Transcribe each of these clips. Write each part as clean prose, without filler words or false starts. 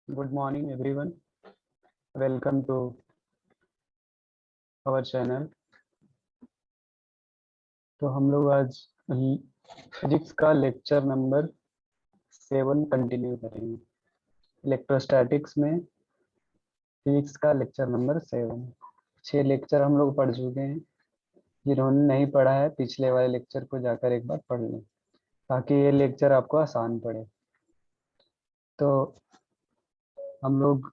Good morning, everyone. Welcome to our channel. तो हम लोग आज फिजिक्स का लेक्चर नंबर 7 कंटिन्यू करेंगे। इलेक्ट्रोस्टैटिक्स में फिजिक्स का लेक्चर नंबर 7। 6 लेक्चर हम लोग पढ़ चुके हैं। जिन्होंने नहीं पढ़ा है पिछले वाले लेक्चर को जाकर एक बार पढ़ लें ताकि ये लेक्चर आपको आसान पड़े। तो हम लोग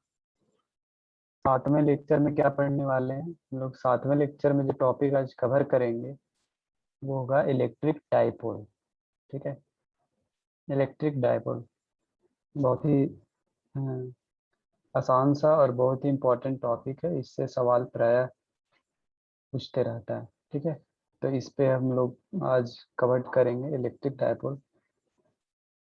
7वें लेक्चर में क्या पढ़ने वाले हैं? हम लोग 7वें लेक्चर में जो टॉपिक आज कवर करेंगे वो होगा इलेक्ट्रिक डाइपोल। ठीक है, इलेक्ट्रिक डाइपोल बहुत ही आसान सा और बहुत ही इम्पोर्टेंट टॉपिक है। इससे सवाल प्रायः पूछते रहता है। ठीक है, तो इस पे हम लोग आज कवर करेंगे इलेक्ट्रिक डाइपोल।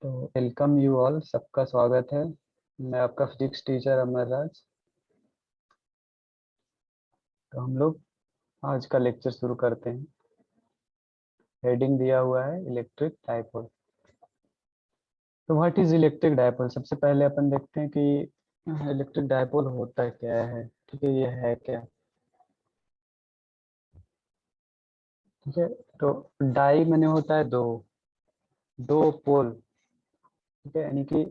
तो वेलकम यू ऑल, सबका स्वागत है। मैं आपका फिजिक्स टीचर अमर राज। तो हम लोग आज का लेक्चर शुरू करते हैं। हेडिंग दिया हुआ है इलेक्ट्रिक डाइपोल। तो व्हाट इज इलेक्ट्रिक डाइपोल? सबसे पहले अपन देखते हैं कि इलेक्ट्रिक डाइपोल होता क्या है। ठीक है, ये है क्या? ठीक है, तो डाई मैंने होता है दो, दो पोल। ठीक है, यानी कि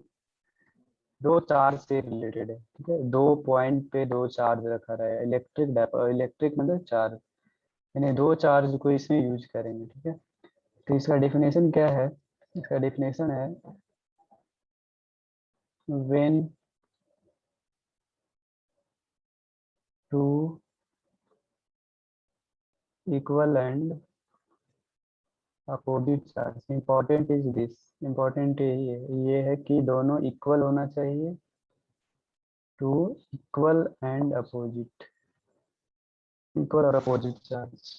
दो चार्ज से रिलेटेड है। ठीक है, दो पॉइंट पे दो चार्ज रखा रहा है। इलेक्ट्रिक मतलब चार्ज, यानी दो चार्ज को इसमें यूज करेंगे। ठीक है, तो इसका डेफिनेशन क्या है? इसका डेफिनेशन है when two equal and opposite charge, important is this, important ये है कि दोनों इक्वल होना चाहिए। Two equal and opposite, equal और opposite charge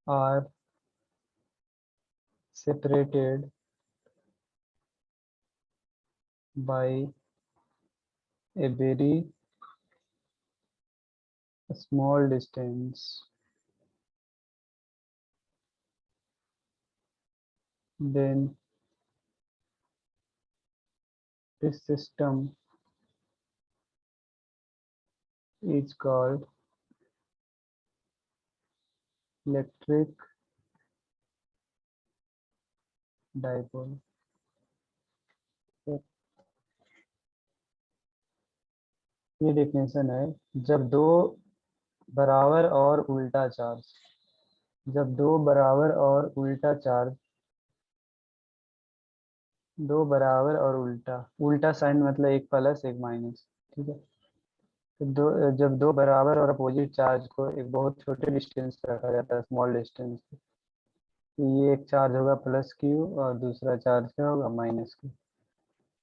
are separated by a very small distance, then this system is called electric dipole. तो ये definition है, जब दो बराबर और उल्टा चार्ज, जब दो बराबर और उल्टा चार्ज, दो बराबर और उल्टा, उल्टा साइन मतलब एक प्लस एक माइनस। ठीक है, तो जब दो बराबर और अपोजिट चार्ज को एक बहुत छोटे डिस्टेंस पे रखा जाता है, स्मॉल डिस्टेंस पे, तो ये एक चार्ज होगा प्लस क्यू और दूसरा चार्ज क्या होगा minus Q.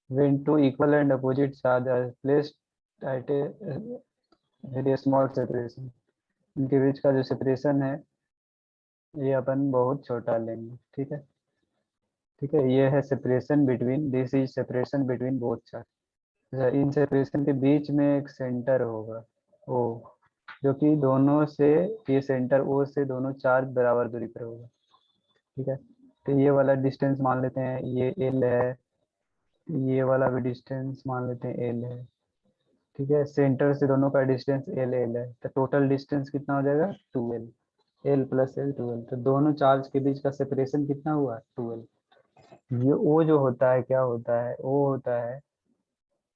when two equal and opposite charge are placed at a very small separation, इनके बीच का जो सेपरेशन है ये अपन बहुत छोटा लेंगे। ठीक है, ठीक है, ये है separation between, this is separation between both charge. In separation के बीच में एक सेंटर होगा ओ, जो कि दोनों से, ये सेंटर ओ से दोनों चार्ज बराबर दूरी पर होगा। ठीक है, तो ये वाला डिस्टेंस मान लेते हैं ये एल है, ये वाला भी डिस्टेंस मान लेते हैं एल है। ठीक है, सेंटर से दोनों का डिस्टेंस एल एल है, तो टोटल डिस्टेंस कितना हो जाएगा 2l, L plus L 2l। तो दोनों चार्ज के बीच का सेपरेशन कितना हुआ 2l। ये ओ जो होता है, क्या होता है, ओ होता है,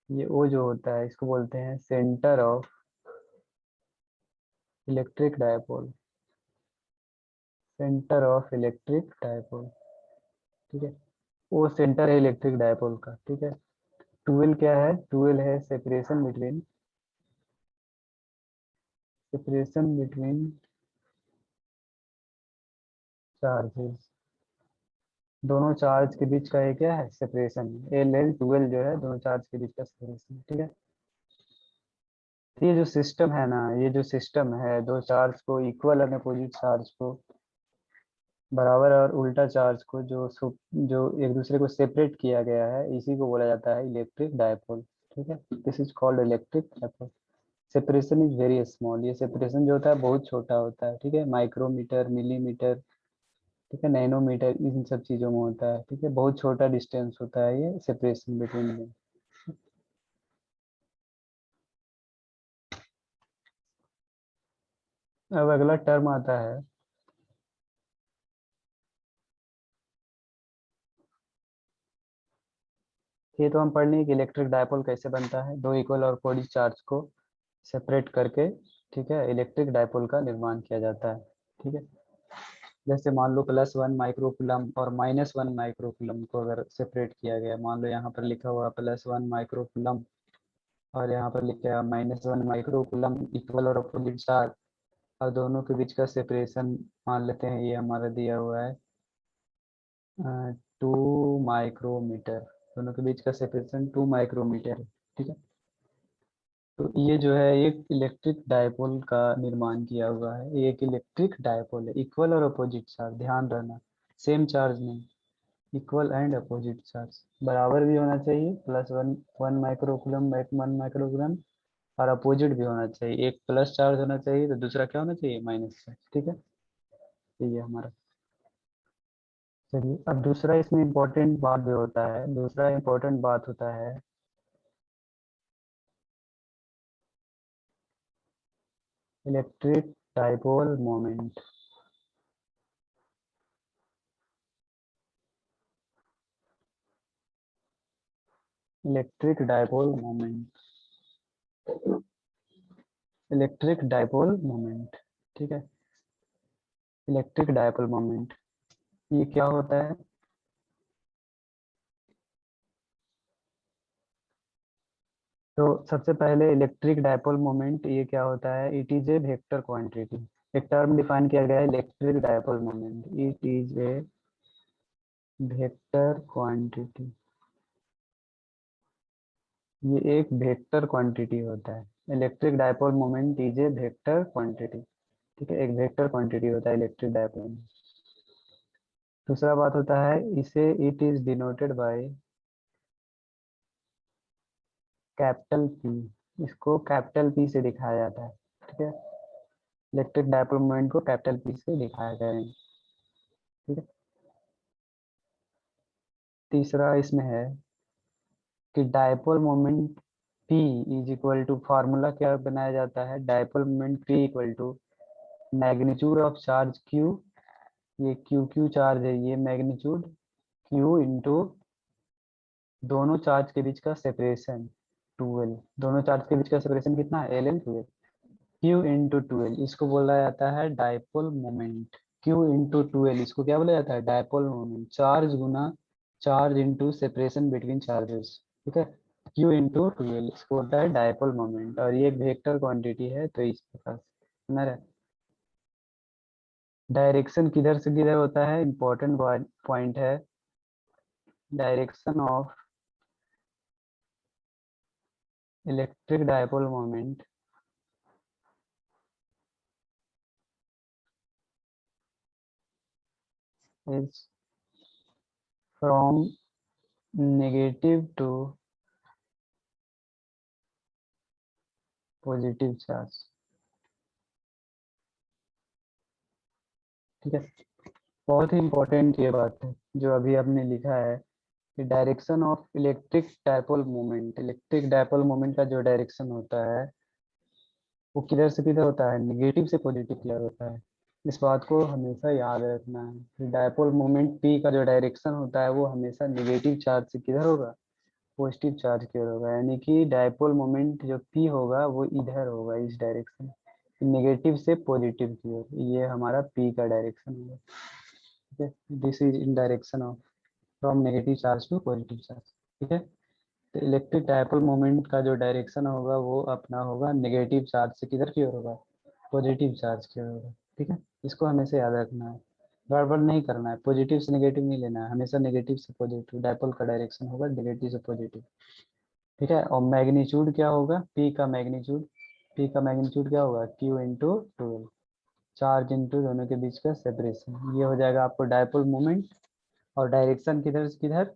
ये ओ जो होता है इसको बोलते हैं centre of electric dipole, centre of electric dipole. ठीक है, वो सेंटर है इलेक्ट्रिक डायपोल का। ठीक है, 2l क्या है? 2l है separation between, separation between charges, दोनों चार्ज के बीच का ये क्या है सेपरेशन, एल एल 2l जो है दोनों चार्ज के बीच का सेपरेशन। ठीक है, तो ये जो सिस्टम है ना, ये जो सिस्टम है, दो चार्ज को इक्वल और अपोजिट चार्ज को, बराबर और उल्टा चार्ज को जो एक दूसरे को सेपरेट किया गया है, इसी को बोला जाता है इलेक्ट्रिक डायपोल। ठीक है, this is called electric dipole. Separation is very small, ये सेपरेशन जो होता है बहुत छोटा होता है। ठीक है, माइक्रोमीटर, मिलीमीटर। ठीक है, नैनोमीटर इन सब चीज़ों में होता है। ठीक है, बहुत छोटा डिस्टेंस होता है ये सेपरेशन बिटवीन देम। अब अगला टर्म आता है, ये तो हम पढ़ लिए कि इलेक्ट्रिक डायपोल कैसे बनता है, दो इक्वल और अपोजिट चार्ज को सेपरेट करके, ठीक है, इलेक्ट्रिक डायपोल का निर्माण किया जाता है। ठीक है, जैसे मान लो +1 माइक्रोकूलम और -1 माइक्रोकूलम को अगर सेपरेट किया गया, मान लो यहाँ पर लिखा हुआ +1 माइक्रोकूलम और यहाँ पर लिखा है -1 माइक्रोकूलम, इक्वल और अपोजिट चार्ज, और दोनों के बीच का सेपरेशन मान लेते हैं ये हमारा दिया हुआ है 2 माइक्रोमीटर, दोनों के बीच का सेपरेशन 2 माइक्रोमीटर है। ठीक है, तो ये जो है एक इलेक्ट्रिक डायपोल का निर्माण किया हुआ है। ये एक इलेक्ट्रिक डायपोल है, इक्वल और अपोजिट चार्ज, ध्यान रहना, सेम चार्ज नहीं, इक्वल एंड अपोजिट चार्ज, बराबर भी होना चाहिए, +1 1 माइक्रोकूलम 1 माइक्रोकूलम, और अपोजिट भी होना चाहिए, एक प्लस चार्ज होना चाहिए तो दूसरा क्या होना चाहिए, माइनस चार्ज। ठीक है, तो ये हमारा, चलिए अब दूसरा इसमें इम्पोर्टेंट बात जो होता है, दूसरा इम्पोर्टेंट बात होता है electric dipole moment. Electric dipole moment, electric dipole moment. ठीक है, इलेक्ट्रिक डाइपोल मोमेंट ये क्या होता है? तो सबसे पहले इलेक्ट्रिक डाइपोल मोमेंट ये क्या होता है, it is a vector quantity. एक टर्म डिफाइन किया गया है electric dipole moment, it is a vector quantity. ये एक वेक्टर क्वांटिटी होता है, electric dipole moment is a vector quantity. ठीक है, एक वेक्टर क्वांटिटी होता है इलेक्ट्रिक डाइपोल। दूसरा बात होता है इसे, it is denoted by capital P, इसको कैपिटल पी से दिखाया जाता है। ठीक है, इलेक्ट्रिक डाइपोल मोमेंट को कैपिटल पी से दिखाया गया है। ठीक है, तीसरा इसमें है कि dipole moment p is equal to, formula क्या बनाया जाता है, dipole moment p equal to magnitude of charge q, ये क्यू क्यू चार्ज है, ये मैग्नीट्यूड क्यू इंटू दोनों चार्ज के बीच का सेपरेशन 2l, दोनों चार्ज के बीच का सेपरेशन कितना है, L L 2l, Q into 2l, इसको बोला जाता है dipole moment. Q into 2l इसको क्या बोला जाता है, डाइपोल मोमेंट, चार्ज गुना charge into separation between charges. ठीक है, क्यू इंटू 2l इसको होता है डाइपोल मोमेंट, और ये एक वेक्टर क्वांटिटी है, तो इस प्रकार से डायरेक्शन किधर से किधर होता है, इंपॉर्टेंट पॉइंट है, direction of electric dipole moment is from negative to positive charge. ठीक है, बहुत ही इंपॉर्टेंट ये बात है जो अभी आपने लिखा है कि direction of electric dipole moment, electric dipole moment का जो डायरेक्शन होता है वो किधर से किधर होता है, नेगेटिव से पॉजिटिव किधर होता है। इस बात को हमेशा याद रखना है कि डाइपोल मोमेंट पी का जो डायरेक्शन होता है वो हमेशा नेगेटिव चार्ज से किधर होगा, पॉजिटिव चार्ज की ओर होगा, यानी कि डाइपोल मोमेंट जो पी होगा वो इधर होगा, इस डायरेक्शन, नेगेटिव से पॉजिटिव की ओर, ये हमारा पी का डायरेक्शन होगा। ठीक है, this is in direction of from negative charge to positive charge. ठीक है, तो इलेक्ट्रिक डाइपोल मोमेंट का जो डायरेक्शन होगा वो अपना होगा नेगेटिव चार्ज से किधर की ओर होगा, पॉजिटिव चार्ज की ओर होगा। ठीक है, इसको हमेशा याद रखना है, गड़बड़ नहीं करना है, पॉजिटिव से नेगेटिव नहीं लेना है, हमेशा नेगेटिव से पॉजिटिव, डाइपोल का डायरेक्शन होगा नेगेटिव से पॉजिटिव। ठीक है, और मैग्नीट्यूड क्या होगा, पी का मैग्नीट्यूड, पी का मैग्नीट्यूड क्या होगा, क्यू इंटू 12, चार्ज इंटू दोनों के बीच का सेपरेशन, ये हो जाएगा आपको डाइपोल मोमेंट। और डायरेक्शन किधर से किधर,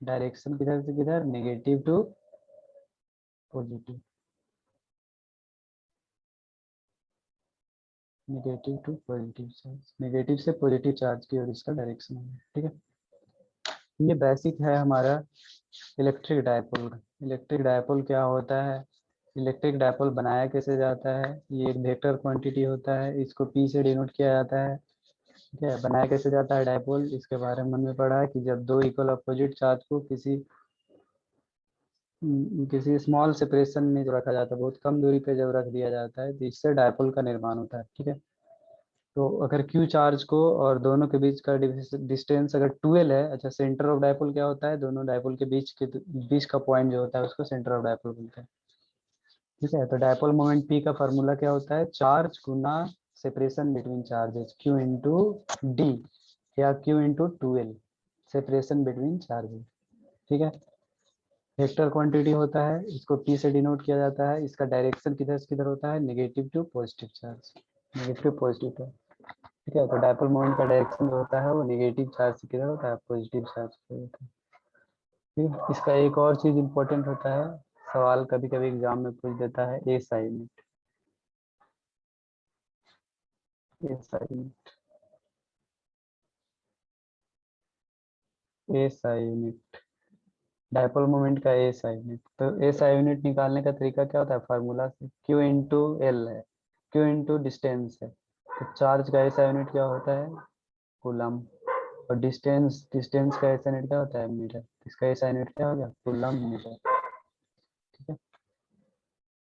डायरेक्शन किधर से किधर, negative to positive. Negative to positive charge, negative से पॉजिटिव चार्ज की ओर इसका डायरेक्शन है। ठीक है, ये बेसिक है हमारा इलेक्ट्रिक डायपोल का। इलेक्ट्रिक डायपोल क्या होता है, इलेक्ट्रिक डायपोल बनाया कैसे जाता है, ये एक वेक्टर क्वांटिटी होता है, इसको पी से डिनोट किया जाता है। ठीक है, बनाया कैसे जाता है डायपोल, इसके बारे में हमने पढ़ा है कि जब दो इक्वल अपोजिट चार्ज को किसी स्मॉल सेपरेशन में जो रखा जाता है, बहुत कम दूरी पे जब रख दिया जाता है, तो इससे डायपोल का निर्माण होता है। ठीक है, तो अगर क्यू चार्ज को और दोनों के बीच का डिस्टेंस अगर 12 है, अच्छा सेंटर ऑफ डायपोल क्या होता है, दोनों डायपोल के बीच का पॉइंट जो होता है उसको सेंटर ऑफ डायपोल बोलते हैं। ठीक है, तो डायपोल मोमेंट पी का फार्मूला क्या होता है, चार्ज गुना separation between charges Q into D या Q into 12 separation between charges. ठीक है, वेक्टर क्वांटिटी होता है, इसको पी से डिनोट किया जाता है, इसका डायरेक्शन किधर से किधर होता है, negative to positive charge, negative positive. ठीक है, तो डायपोल मोमेंट का डायरेक्शन जो होता है वो नेगेटिव चार्ज से किधर होता है, पॉजिटिव चार्ज से होता है। ठीक है, इसका एक और चीज इंपॉर्टेंट होता है, सवाल कभी कभी एग्जाम में पूछ देता है, ए साई यूनिट। ए साई यूनिट, ए साई यूनिट, डायपोल मोमेंट का ए साई यूनिट। तो ए साई यूनिट निकालने का तरीका क्या होता है, फार्मूला से क्यू इंटू एल है, क्यू इंटू डिस्टेंस है, तो चार्ज का ए साई यूनिट क्या होता है, कूलम, और डिस्टेंस डिस्टेंस का ऐसा यूनिट क्या होता है, मीटर, इसका ऐसा यूनिट क्या हो गया, कूलम मीटर। ठीक है,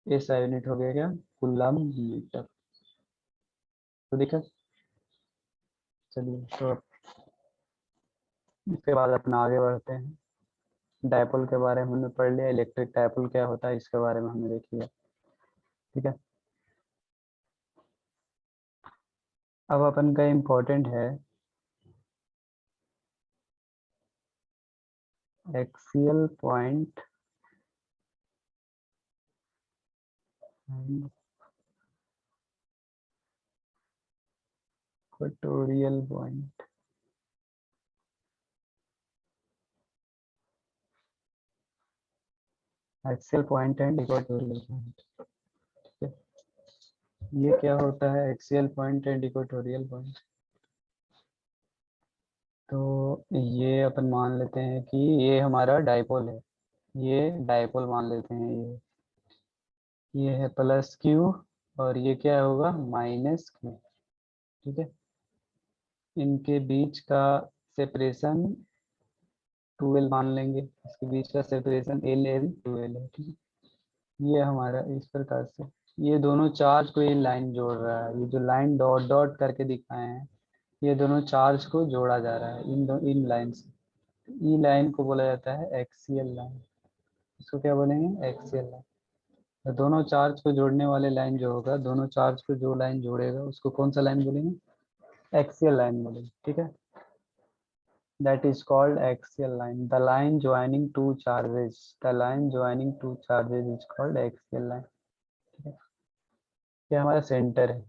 ऐसा यूनिट हो गया क्या, कूलम मीटर। तो देखा, चलिए तो अब इसके बाद अपना आगे बढ़ते हैं। डायपोल के बारे में हमने पढ़ लिया, इलेक्ट्रिक डायपोल क्या होता है इसके बारे में हमने देख लिया। ठीक है, अब अपन का इम्पोर्टेंट है axial point and equatorial point. Axial point and equatorial point, ठीक है, ये क्या होता है axial point and equatorial point. तो ये अपन मान लेते हैं कि ये हमारा डायपोल है, ये डायपोल मान लेते हैं, ये है प्लस क्यू और ये क्या होगा, माइनस क्यू। ठीक है, इनके बीच का सेपरेशन 2l मान लेंगे, इसके बीच का सेपरेशन एल एल 2l है। ठीक है, ये हमारा इस प्रकार से, ये दोनों चार्ज को ये लाइन जोड़ रहा है, ये जो लाइन डॉट डॉट करके दिखाए हैं, ये दोनों चार्ज को जोड़ा जा रहा है इन लाइन से। ई लाइन को बोला जाता है एक्सियल लाइन, इसको क्या बोलेंगे, एक्सियल लाइन। तो दोनों चार्ज को जोड़ने वाले लाइन जो होगा, दोनों चार्ज को जो लाइन जोड़ेगा उसको कौन सा लाइन बोलेंगे, एक्सियल लाइन बोलेंगे। ठीक है, that is called axial line, the line joining two charges, the line joining two charges is called axial line। ठीक है, ये हमारा सेंटर है,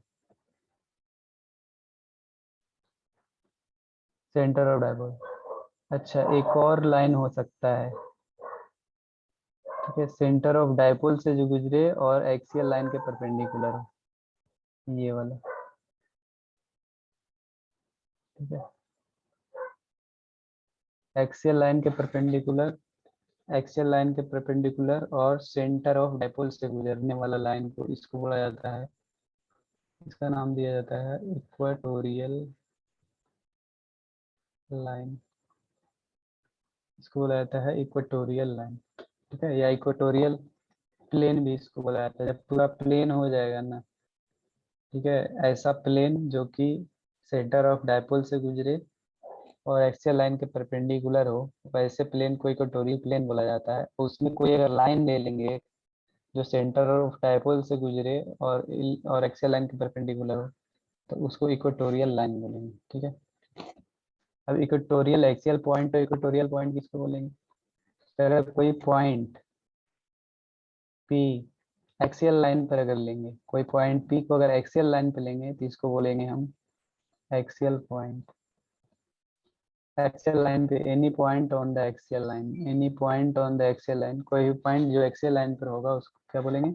सेंटर ऑफ डायपोल। अच्छा, एक और लाइन हो सकता है, ठीक है, सेंटर ऑफ डायपोल से जो गुजरे और एक्सियल लाइन के परपेंडिकुलर हो, ये वाला। ठीक है, एक्सियल लाइन के परपेंडिकुलर, एक्सियल लाइन के परपेंडिकुलर और सेंटर ऑफ डायपोल से गुजरने वाला लाइन को, इसको बोला जाता है, इसका नाम दिया जाता है इक्वेटोरियल लाइन, इसको बोला जाता है इक्वेटोरियल लाइन। ठीक है, या इक्वेटोरियल प्लेन भी इसको बोला जाता है, जब पूरा प्लेन हो जाएगा ना। ठीक है, ऐसा प्लेन जो कि सेंटर ऑफ डायपोल से गुजरे और एक्सियल लाइन के परपेंडिकुलर हो, वैसे प्लेन को इक्वेटोरियल प्लेन बोला जाता है। उसमें कोई अगर लाइन ले लेंगे जो सेंटर ऑफ डायपोल से गुजरे और एक्सियल लाइन के परपेंडिकुलर हो, तो उसको इक्वेटोरियल लाइन बोलेंगे। ठीक है, अब इक्वेटोरियल एक्सियल पॉइंट और इक्वेटोरियल पॉइंट किसको बोलेंगे, तो अगर कोई पॉइंट पी एक्सियल लाइन पर अगर लेंगे, कोई पॉइंट पी को अगर एक्सियल लाइन पे लेंगे तो इसको बोलेंगे हम एक्सियल पॉइंट। एक्सियल लाइन पे any point on the axial line, any point on the axial line, कोई भी पॉइंट जो एक्सियल लाइन पर होगा उसको क्या बोलेंगे,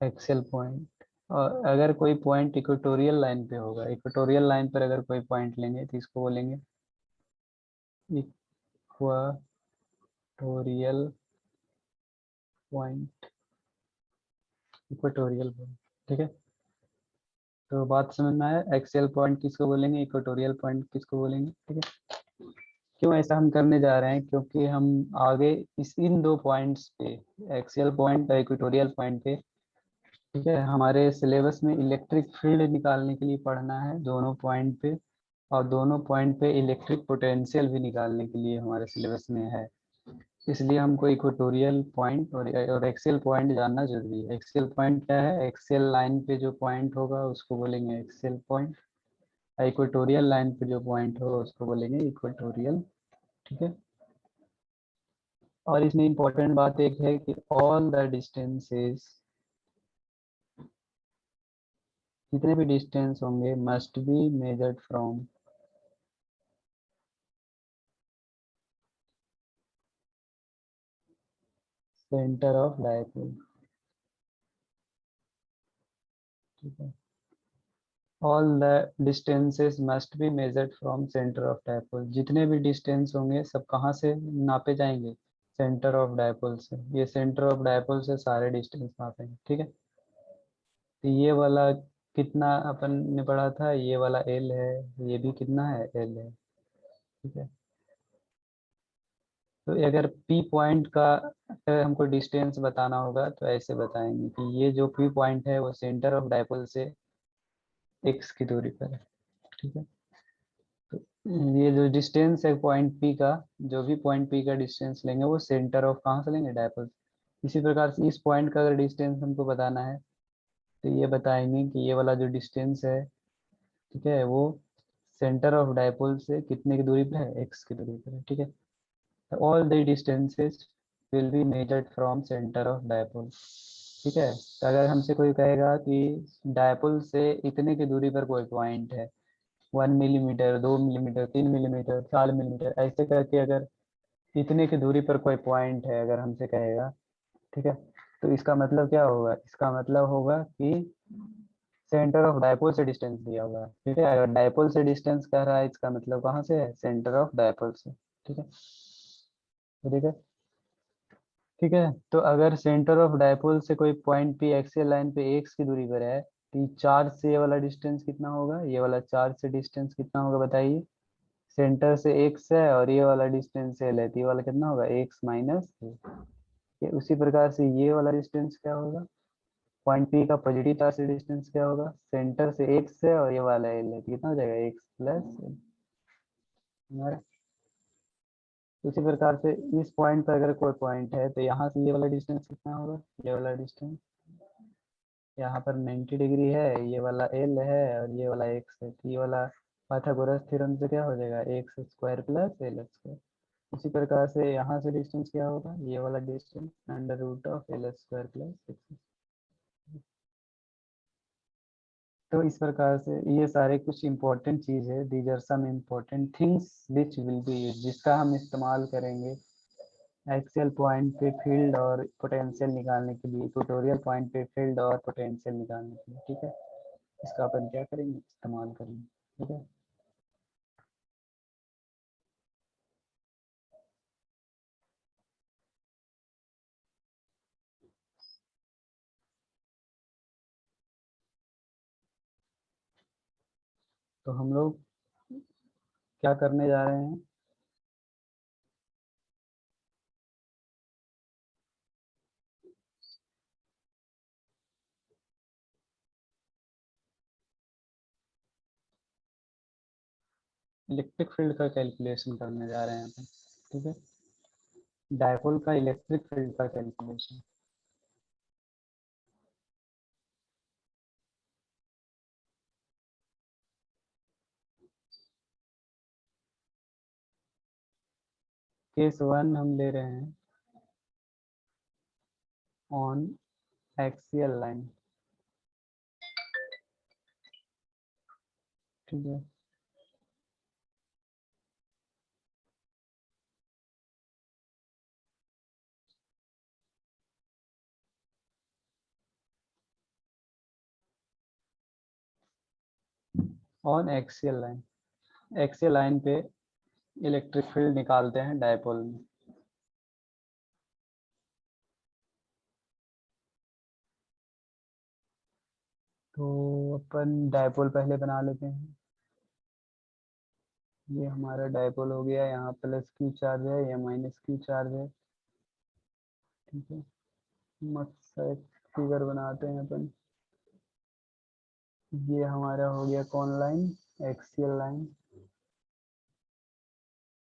एक्सियल पॉइंट। और अगर कोई पॉइंट इक्वेटोरियल लाइन पे होगा, इक्वेटोरियल लाइन पर अगर कोई पॉइंट लेंगे तो इसको बोलेंगे इक्वाटोरियल पॉइंट, इक्वेटोरियल पॉइंट। ठीक है, तो बात समझ में आया, एक्सियल पॉइंट किसको बोलेंगे, इक्वेटोरियल पॉइंट किसको बोलेंगे। ठीक है, क्यों ऐसा हम करने जा रहे हैं, क्योंकि हम आगे इन दो पॉइंट्स पे, एक्सियल पॉइंट और इक्वेटोरियल पॉइंट पे, ठीक है, हमारे सिलेबस में इलेक्ट्रिक फील्ड निकालने के लिए पढ़ना है दोनों पॉइंट पे, और दोनों पॉइंट पे इलेक्ट्रिक पोटेंशियल भी निकालने के लिए हमारे सिलेबस में है। इसलिए हमको इक्वेटोरियल पॉइंट और एक्सियल पॉइंट जानना जरूरी है। एक्सियल पॉइंट क्या है, एक्सियल लाइन पे जो पॉइंट होगा उसको बोलेंगे एक्सियल पॉइंट, इक्वेटोरियल लाइन पे जो पॉइंट होगा उसको बोलेंगे इक्वेटोरियल। ठीक है, और इसमें इम्पोर्टेंट बात एक है कि ऑल द डिस्टेंसेस, जितने भी डिस्टेंस होंगे must be measured from centre of dipole. ठीक है, all the distances must be measured from centre of dipole, जितने भी डिस्टेंस होंगे सब कहाँ से नापे जाएंगे, सेंटर ऑफ डायपोल से। ये सेंटर ऑफ डायपोल से सारे डिस्टेंस नापेंगे। ठीक है, तो ये वाला कितना अपन ने पढ़ा था, ये वाला एल है, ये भी कितना है, एल है। ठीक है, तो अगर पी पॉइंट का अगर हमको डिस्टेंस बताना होगा तो ऐसे बताएंगे कि ये जो पी पॉइंट है वो सेंटर ऑफ डायपोल से एक्स की दूरी पर है। ठीक है, तो ये जो डिस्टेंस है पॉइंट पी का, जो भी पॉइंट पी का डिस्टेंस लेंगे वो सेंटर ऑफ कहाँ से लेंगे, डायपोल। इसी प्रकार से इस पॉइंट का अगर डिस्टेंस हमको बताना है तो ये बताएंगे कि ये वाला जो डिस्टेंस है, ठीक है, वो सेंटर ऑफ डायपोल से कितने की दूरी पे है, एक्स की दूरी पे है। ठीक है, all the distances will be measured from centre of dipole. ठीक है, तो अगर हमसे कोई कहेगा कि डायपोल से इतने की दूरी पर कोई पॉइंट है, 1 मिलीमीटर, 2 मिलीमीटर, 3 मिलीमीटर, 4 मिलीमीटर, ऐसे करके अगर इतने की दूरी पर कोई पॉइंट है अगर हमसे कहेगा, ठीक है, तो इसका मतलब क्या होगा, इसका मतलब होगा कि सेंटर ऑफ डायपोल से डिस्टेंस दिया हुआ है। ठीक है, अगर डायपोल से डिस्टेंस कह रहा है इसका मतलब कहाँ से है, सेंटर ऑफ डायपोल से। ठीक है, तो ठीक है, ठीक है, तो अगर सेंटर ऑफ डायपोल से कोई पॉइंट पी एक्सियल लाइन पे एक्स की दूरी पर है तो ये चार्ज से ये वाला डिस्टेंस कितना होगा, ये वाला चार्ज से डिस्टेंस कितना होगा बताइए। सेंटर से एक्स है और ये वाला डिस्टेंस एल है, तो ये वाला कितना होगा, एक्स माइनस ये। उसी प्रकार से ये वाला डिस्टेंस क्या होगा, पॉइंट पी का पॉजिटिव चार्ज से डिस्टेंस क्या होगा, सेंटर से एक्स है और ये वाला एल है, तो कितना हो जाएगा, एक्स प्लस एल। उसी प्रकार से इस पॉइंट पर अगर कोई पॉइंट है तो यहाँ से ये वाला डिस्टेंस कितना होगा, ये वाला डिस्टेंस यहाँ पर 90 डिग्री है, ये वाला एल है और ये वाला एक्स है, तो ये वाला पाइथागोरस थ्योरम से क्या हो जाएगा, x square plus L square. उसी प्रकार से यहाँ से डिस्टेंस क्या होगा, ये वाला distance under root of l square plus x. तो इस प्रकार से ये सारे कुछ इंपॉर्टेंट चीज है, these are some important things which will be use, जिसका हम इस्तेमाल करेंगे एक्सियल पॉइंट पे फील्ड और पोटेंशियल निकालने के लिए, ट्यूटोरियल पॉइंट पे फील्ड और पोटेंशियल निकालने के लिए। ठीक है, इसका अपन क्या करेंगे, इस्तेमाल करेंगे। ठीक है, तो हम लोग क्या करने जा रहे हैं, इलेक्ट्रिक फील्ड का कैलकुलेशन करने जा रहे हैं अपन। ठीक है, डायपोल का इलेक्ट्रिक फील्ड का कैलकुलेशन। केस वन हम ले रहे हैं ऑन एक्सियल लाइन। ठीक है, ऑन एक्सियल लाइन पे इलेक्ट्रिक फील्ड निकालते हैं डायपोल में। तो अपन डायपोल पहले बना लेते हैं। ये हमारा डायपोल हो गया, यहाँ प्लस क्यू चार्ज है, या माइनस क्यू चार्ज है। ठीक है, मस्त सा एक फिगर बनाते हैं अपन। ये हमारा हो गया कौन लाइन, एक्सियल लाइन।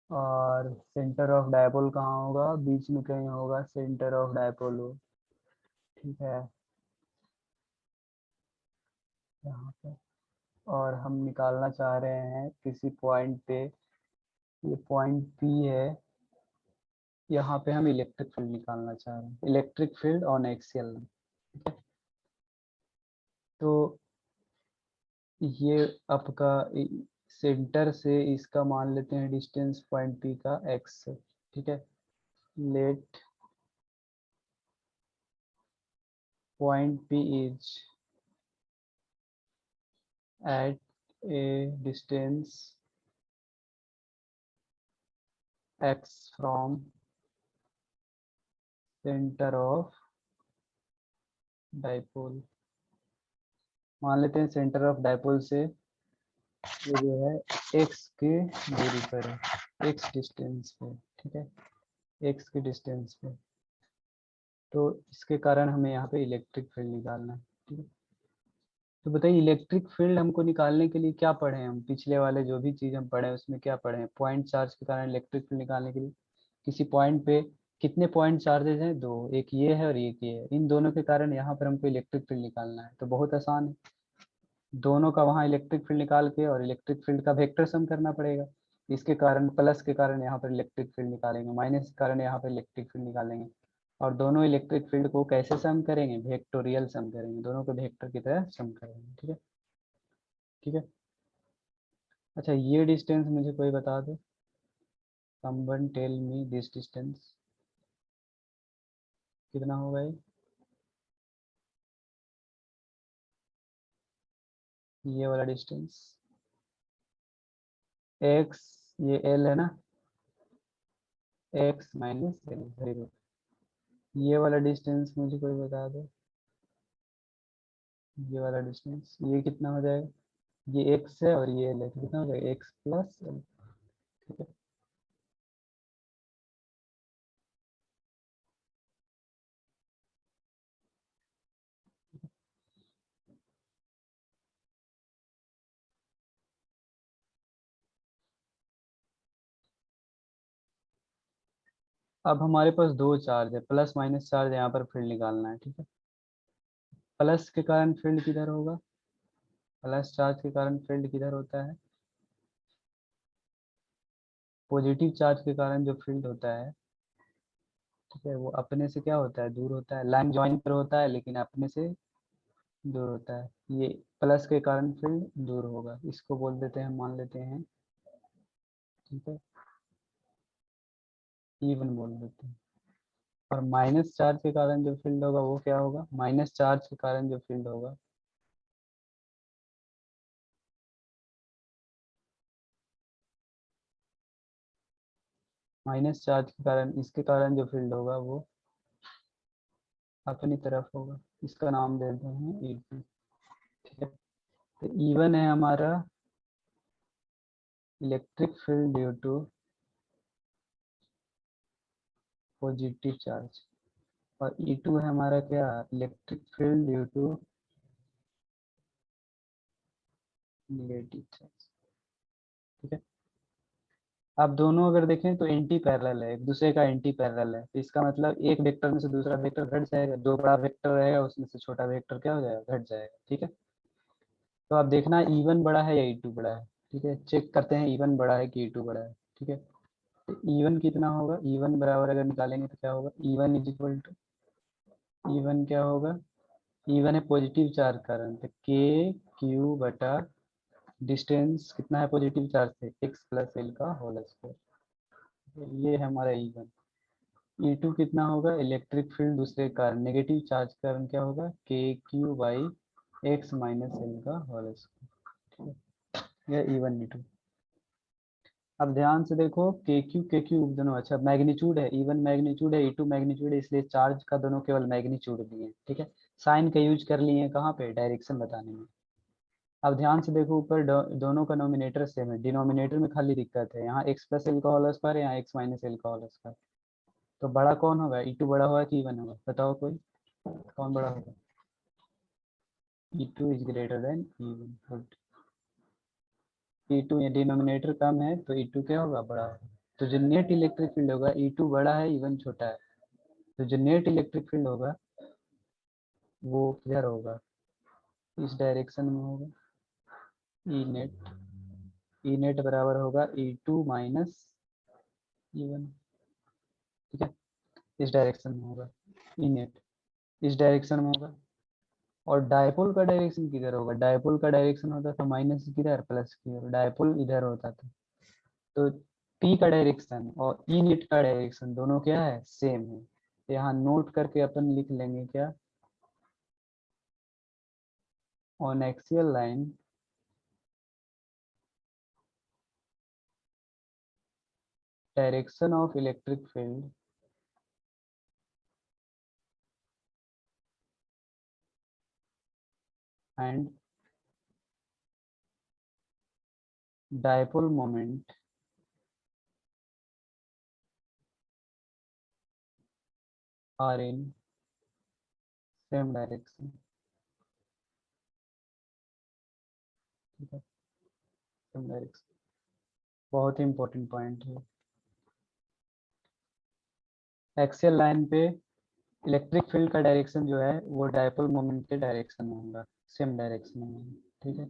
और सेंटर ऑफ डायपोल कहाँ होगा, बीच में कहीं होगा सेंटर ऑफ डायपोल हो। ठीक है, यहाँ पे। और हम निकालना चाह रहे हैं किसी पॉइंट पे, ये पॉइंट पी है, यहाँ पे हम इलेक्ट्रिक फील्ड निकालना चाह रहे हैं, इलेक्ट्रिक फील्ड ऑन एक्सियल। तो ये आपका सेंटर से इसका मान लेते हैं डिस्टेंस पॉइंट पी का एक्स से। ठीक है, let point p is at a distance x from center of dipole. मान लेते हैं सेंटर ऑफ डायपोल से ये जो है x की दूरी पर है, x डिस्टेंस पे। ठीक है, x की डिस्टेंस पे। तो इसके कारण हमें यहाँ पे इलेक्ट्रिक फील्ड निकालना है। ठीक है, तो बताइए इलेक्ट्रिक फील्ड हमको निकालने के लिए क्या पढ़े हम, पिछले वाले जो भी चीज़ हम पढ़े उसमें क्या पढ़े हैं, पॉइंट चार्ज के कारण इलेक्ट्रिक फील्ड निकालने के लिए किसी पॉइंट पे कितने पॉइंट चार्जेस हैं, दो, एक ये है और एक ये है, इन दोनों के कारण यहाँ पर हमको इलेक्ट्रिक फील्ड निकालना है। तो बहुत आसान है, दोनों का वहाँ इलेक्ट्रिक फील्ड निकाल के और इलेक्ट्रिक फील्ड का वेक्टर सम करना पड़ेगा। इसके कारण प्लस के कारण यहाँ पर इलेक्ट्रिक फील्ड निकालेंगे, माइनस के कारण यहाँ पर इलेक्ट्रिक फील्ड निकालेंगे। और दोनों इलेक्ट्रिक फील्ड को कैसे सम करेंगे, वेक्टोरियल सम करेंगे, दोनों को वेक्टर की तरह सम करेंगे। ठीक है, ठीक है। अच्छा, ये डिस्टेंस मुझे कोई बता दो, someone tell me this distance कितना होगा ये वाला डिस्टेंस x, ये l है ना, x minus l, very good. ये वाला डिस्टेंस मुझे कोई बता दो, ये वाला डिस्टेंस ये कितना हो जाएगा, ये x है और ये l है, तो कितना हो जाएगा x प्लस l। ठीक है, अब हमारे पास दो चार्ज है, प्लस माइनस चार्ज, यहाँ पर फील्ड निकालना है। ठीक है, प्लस के कारण फील्ड किधर होगा, प्लस चार्ज के कारण फील्ड किधर होता है, पॉजिटिव चार्ज के कारण जो फील्ड होता है, ठीक है, वो अपने से क्या होता है, दूर होता है, लाइन ज्वाइन पर होता है लेकिन अपने से दूर होता है। ये प्लस के कारण फील्ड दूर होगा, इसको बोल देते हैं, मान लेते हैं। ठीक है, इवन बोल देते हैं। और माइनस चार्ज के कारण जो फील्ड होगा वो क्या होगा, माइनस चार्ज के कारण जो फील्ड होगा, माइनस चार्ज के कारण इसके कारण जो फील्ड होगा वो अपनी तरफ होगा, इसका नाम देते हैं E2। ठीक है, तो E1 है हमारा electric field due to positive charge, और E2 है हमारा क्या, electric field due to negative charge. ठीक है, आप दोनों अगर देखें तो एंटी पैरेलल है, एक दूसरे का एंटी पैरेलल है, तो इसका मतलब एक वेक्टर में से दूसरा वेक्टर घट जाएगा, दो बड़ा वेक्टर रहेगा उसमें से छोटा वेक्टर क्या हो जाएगा, घट जाएगा। ठीक है, तो आप देखना E1 बड़ा है या E2 बड़ा है। ठीक है, चेक करते हैं E1 बड़ा है कि E2 बड़ा है। ठीक है, तो E1 कितना होगा, E1 बराबर अगर निकालेंगे तो क्या होगा, E1 is equal to, E1 क्या होगा, E1 है पॉजिटिव चार्ज कारण, तो के क्यू बटा डिस्टेंस कितना है पॉजिटिव चार्ज से, एक्स प्लस एल का होल स्क्वायर। ये है हमारा E1। E2 कितना होगा, इलेक्ट्रिक फील्ड दूसरे कारण नेगेटिव चार्ज कारण क्या होगा, के Q by x minus l का होल स्क्वायर। या E1 E2। अब ध्यान से देखो के क्यू दोनों, अच्छा मैग्नीट्यूड है, E1 मैग्नीट्यूड है, E2 मैग्नीट्यूड है, इसलिए चार्ज का दोनों केवल मैग्नीट्यूड लिए, ठीक है। साइन का यूज कर लिए कहाँ पे, डायरेक्शन बताने में। अब ध्यान से देखो ऊपर दोनों का नोमिनेटर सेम है, डिनोमिनेटर में खाली दिक्कत है, यहाँ x प्लस एल का होल स्क्वायर, यहाँ x माइनस एल का होल स्क्वायर। तो बड़ा कौन होगा, E2 बड़ा होगा कि E1 होगा, बताओ कोई, कौन बड़ा होगा। E2 is greater than E1, good. E2 ये डिनोमिनेटर कम है तो E2 क्या होगा, बड़ा होगा। तो जो नेट इलेक्ट्रिक फील्ड होगा, E2 बड़ा है E1 छोटा है, तो जो नेट इलेक्ट्रिक फील्ड होगा वो किधर होगा, इस डायरेक्शन में होगा। ई नेट, ई नेट बराबर होगा E2 माइनस E1, ठीक है, इस डायरेक्शन में होगा। ई नेट इस डायरेक्शन में होगा। और डायपोल का डायरेक्शन किधर होगा, डायपोल का डायरेक्शन होता था माइनस किधर, प्लस की ओर, डायपोल इधर होता था। तो टी का डायरेक्शन और ई नेट का डायरेक्शन दोनों क्या है, सेम है। तो यहाँ नोट करके अपन लिख लेंगे क्या, on axial line direction of electric field and dipole moment are in same direction, ठीक है, सेम डायरेक्शन। बहुत ही इंपॉर्टेंट पॉइंट है। एक्सियल लाइन पे इलेक्ट्रिक फील्ड का डायरेक्शन जो है वो डायपोल मोमेंट के डायरेक्शन में होगा, सेम डायरेक्शन में होगा, ठीक है।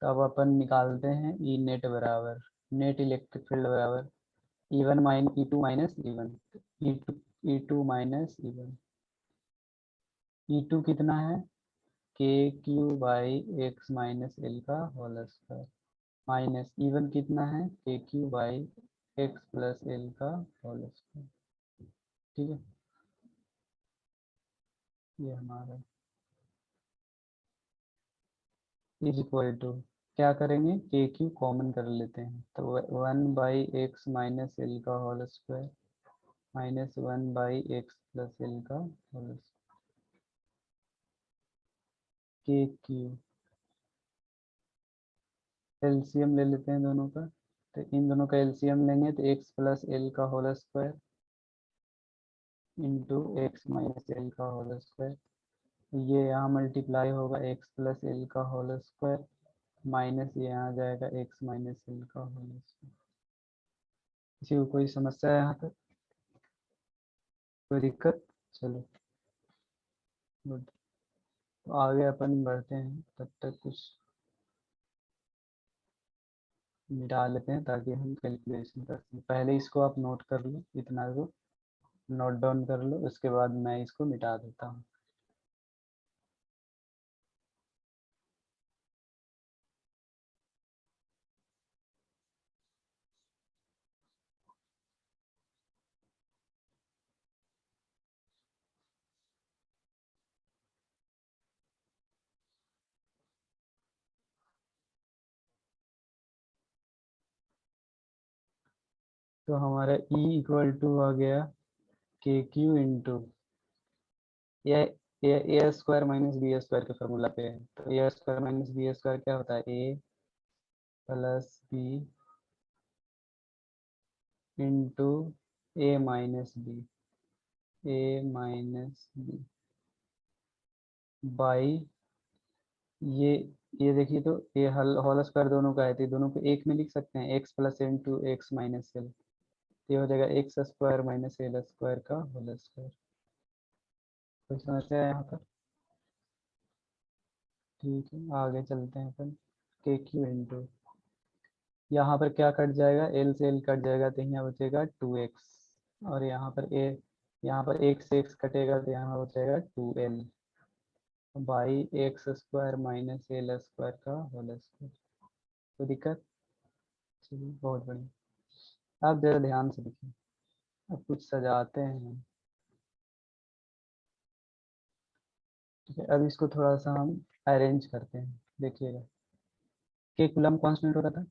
तो अब अपन निकालते हैं ई नेट बराबर, नेट इलेक्ट्रिक फील्ड बराबर E1 mine E2 minus E1, E2 minus E1। E2 कितना है, के Q by x minus l का होल स्क्वायर, माइनस E1 कितना है, के Q by x plus l का होल स्क्वायर, ठीक है। ये हमारा इज इक्वल टू, क्या करेंगे, के क्यू कॉमन कर लेते हैं, तो 1/x माइनस एल का whole square minus 1/x plus l का होल स्क्वायर, के क्यू एलसीएम ले लेते हैं दोनों का। तो इन दोनों का एलसीएम लेंगे तो x प्लस एल का whole square into x minus l का होल स्क्वायर, ये यहाँ मल्टीप्लाई होगा x प्लस एल का होल स्क्वायर माइनस ये यहाँ जाएगा x माइनस एल का होल स्क्वायर। किसी को कोई समस्या है यहाँ तक, कोई दिक्कत, चलो गुड। तो आगे अपन बढ़ते हैं, तब तक कुछ मिटा लेते हैं ताकि हम कैलकुलेशन कर सकें। पहले इसको आप नोट कर लो, इतना को नोट डाउन कर लो, उसके बाद मैं इसको मिटा देता हूँ। तो हमारा E इक्वल टू आ गया के क्यू इंटू ये A square minus B square के फॉर्मूला पे है, तो A square minus B square क्या होता है, A plus B into A minus B, A minus B by ये ये देखिए तो ये होल स्क्वायर दोनों का है, तो ये दोनों को एक में लिख सकते हैं, x plus into x minus L, ये हो जाएगा x square minus L square का होल स्क्वायर। कोई समस्या है यहाँ पर, ठीक है, आगे चलते हैं अपन। के क्यू इंटू यहाँ पर क्या कट जाएगा, एल से एल कट जाएगा तो यहाँ बचेगा 2x, और यहाँ पर एक से एक्स कटेगा तो यहाँ बचेगा 2l by x square minus L square का होल स्क्वायर। तो दिक्कत, चलिए बहुत बढ़िया। आप जरा ध्यान से देखिए, अब कुछ सजाते हैं, ठीक है। अब इसको थोड़ा सा हम अरेंज करते हैं, देखिएगा। के कूलम कांस्टेंट हो रहा था।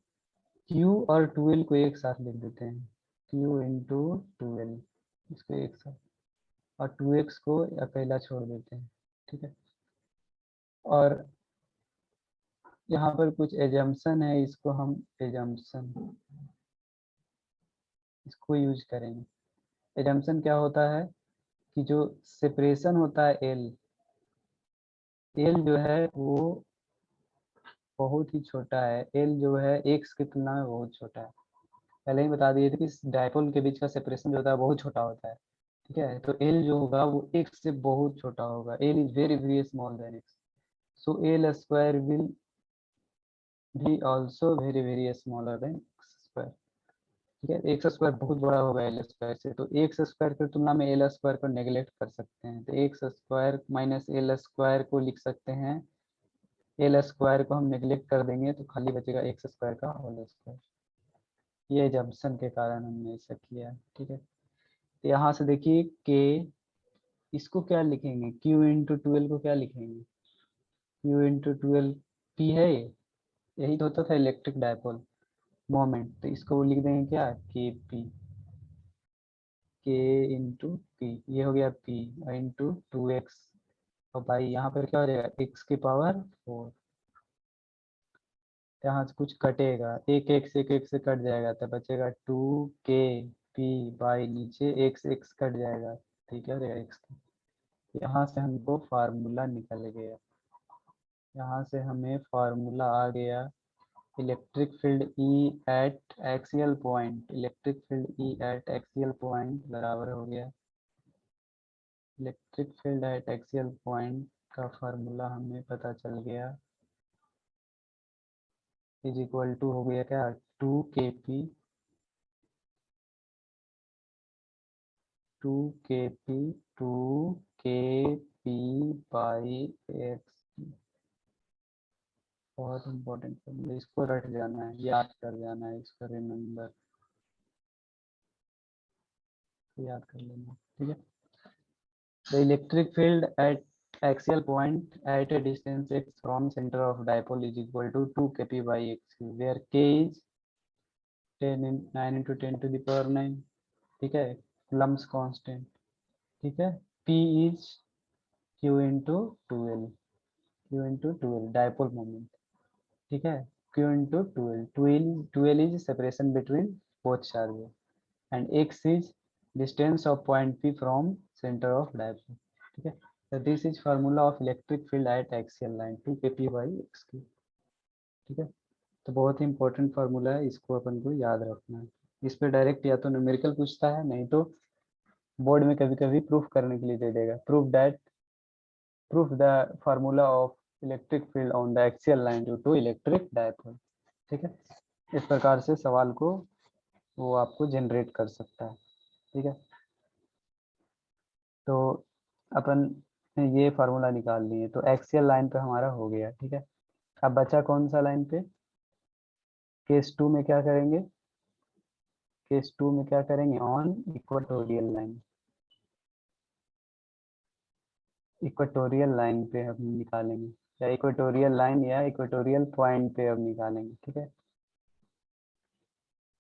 क्यू और 12 को एक साथ लिख देते हैं, क्यू इंटू 12, इसको एक साथ, और 2x को अकेला छोड़ देते हैं, ठीक है। और यहाँ पर कुछ एजम्पशन है, इसको हम एजम्पशन इसको यूज करेंगे। एजम्पशन क्या होता है कि जो सेपरेशन होता है एल, एल जो है वो बहुत ही छोटा है, एल जो है एक्स की तुलना में बहुत छोटा है। पहले ही बता दिए थे कि डायपोल के बीच का सेपरेशन जो होता है बहुत छोटा होता है, ठीक है। तो एल जो होगा वो एक्स से बहुत छोटा होगा, L is very very small than X, so L square will भी also very very smaller than X square, ठीक है। एक्स स्क्वायर बहुत बड़ा होगा एल स्क्वायर से, तो एक्स स्क्वायर की तुलना में एल स्क्वायर को नेग्लेक्ट कर सकते हैं, तो x square minus L square को लिख सकते हैं, एल स्क्वायर को हम नेग्लेक्ट कर देंगे तो खाली बचेगा एक्स स्क्वायर का होल स्क्वायर। ये जंक्शन के कारण हमने ऐसा किया, ठीक है। तो यहाँ से देखिए के, इसको क्या लिखेंगे, क्यू इंटू 12 को क्या लिखेंगे, क्यू इंटू 12 पी है ये, यही तो होता था इलेक्ट्रिक डायपोल मोमेंट, तो इसको लिख देंगे क्या, के पी, के इंटू पी, ये हो गया पी इंटू 2x, और भाई यहाँ पर क्या हो जाएगा x की पावर 4, यहाँ से कुछ कटेगा, एक एक से कट जाएगा तो बचेगा 2 k p बाई नीचे x कट जाएगा, ठीक है, x, यहाँ से हमको फार्मूला निकल गया, यहाँ से हमें फार्मूला आ गया, electric field E eight axial point, electric field E eight axial point बराबर हो गया, electric field at axial point का फार्मूला हमें पता चल गया, इज इक्वल टू हो गया क्या, 2 kp, 2 kp, 2 kp by x, बहुत इम्पोर्टेंट फॉर्मूला, इसको रट जाना है, याद कर जाना है, इसको रिमेम्बर याद कर लेना, ठीक है। The electric field at axial point at a distance x from center of dipole is equal to 2 kp by x, where k is 9 into 10 to the power 9, ठीक है, Coulomb's constant, ठीक है। p is q into 12, q into 12 dipole moment, ठीक है, q into 12, 12 is separation between both charges, and x is distance of point P from center of dipole, ठीक है। So this is formula of electric field at axial line, 2 kp by x cube, ठीक है। तो बहुत ही important formula है, इसको अपन को याद रखना है। इस पे डायरेक्ट या तो न्यूमेरिकल पूछता है, नहीं तो बोर्ड में कभी कभी प्रूफ करने के लिए दे देगा, proof the formula of electric field on the axial line due to electric dipole, ठीक है। इस प्रकार से सवाल को वो आपको जनरेट कर सकता है, ठीक है। तो अपन ये फार्मूला निकाल लिए, तो एक्सियल लाइन पे हमारा हो गया, ठीक है। अब बचा कौन सा लाइन पे, केस 2 में क्या करेंगे, केस 2 में क्या करेंगे, on equatorial line, equatorial line पे हम निकालेंगे, या इक्वेटोरियल लाइन या इक्वेटोरियल पॉइंट पे अब निकालेंगे, ठीक है,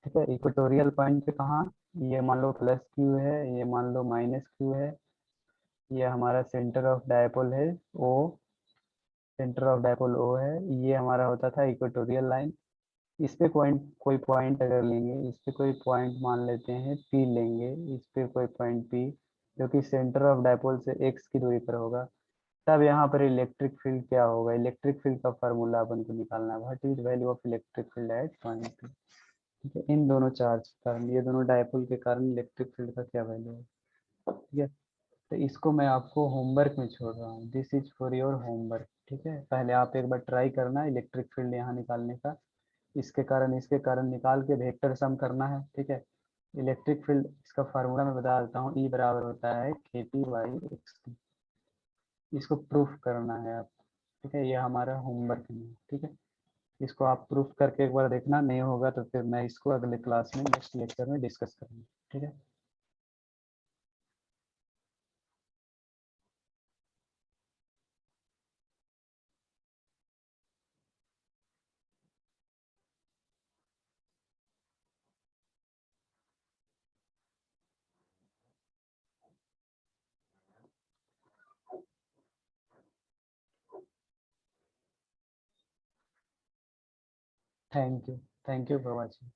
ठीक है। इक्वेटोरियल पॉइंट पे कहाँ, ये मान लो प्लस क्यू है, ये मान लो माइनस क्यू है, ये हमारा सेंटर ऑफ डायपोल है ओ, सेंटर ऑफ डायपोल ओ है, ये हमारा होता था इक्वेटोरियल लाइन। इस पे कोई पॉइंट अगर लेंगे, इस पे कोई पॉइंट मान लेते हैं पी लेंगे, इस पे कोई पॉइंट पी जो कि सेंटर ऑफ डायपोल से एक्स की दूरी पर होगा, तब यहाँ पर इलेक्ट्रिक फील्ड क्या होगा, इलेक्ट्रिक फील्ड का फार्मूला अपन को निकालना है, what is value of electric field at point P, ठीक है। इन दोनों चार्ज के कारण, ये दोनों डायपोल के कारण इलेक्ट्रिक फील्ड का क्या वैल्यू है, ठीक है। तो इसको मैं आपको होमवर्क में छोड़ रहा हूँ, this is for your homework, ठीक है। पहले आप एक बार ट्राई करना इलेक्ट्रिक फील्ड यहाँ निकालने का, इसके कारण निकाल के वेक्टर सम करना है, ठीक है। इलेक्ट्रिक फील्ड इसका फार्मूला मैं बता देता हूँ, ई बराबर होता है के पी बाई एक्स, इसको प्रूफ करना है आप, ठीक है, ये हमारा होमवर्क है, ठीक है। इसको आप प्रूफ करके एक बार देखना, नहीं होगा तो फिर मैं इसको अगले क्लास में नेक्स्ट लेक्चर में डिस्कस करूँगा, ठीक है। Thank you for watching.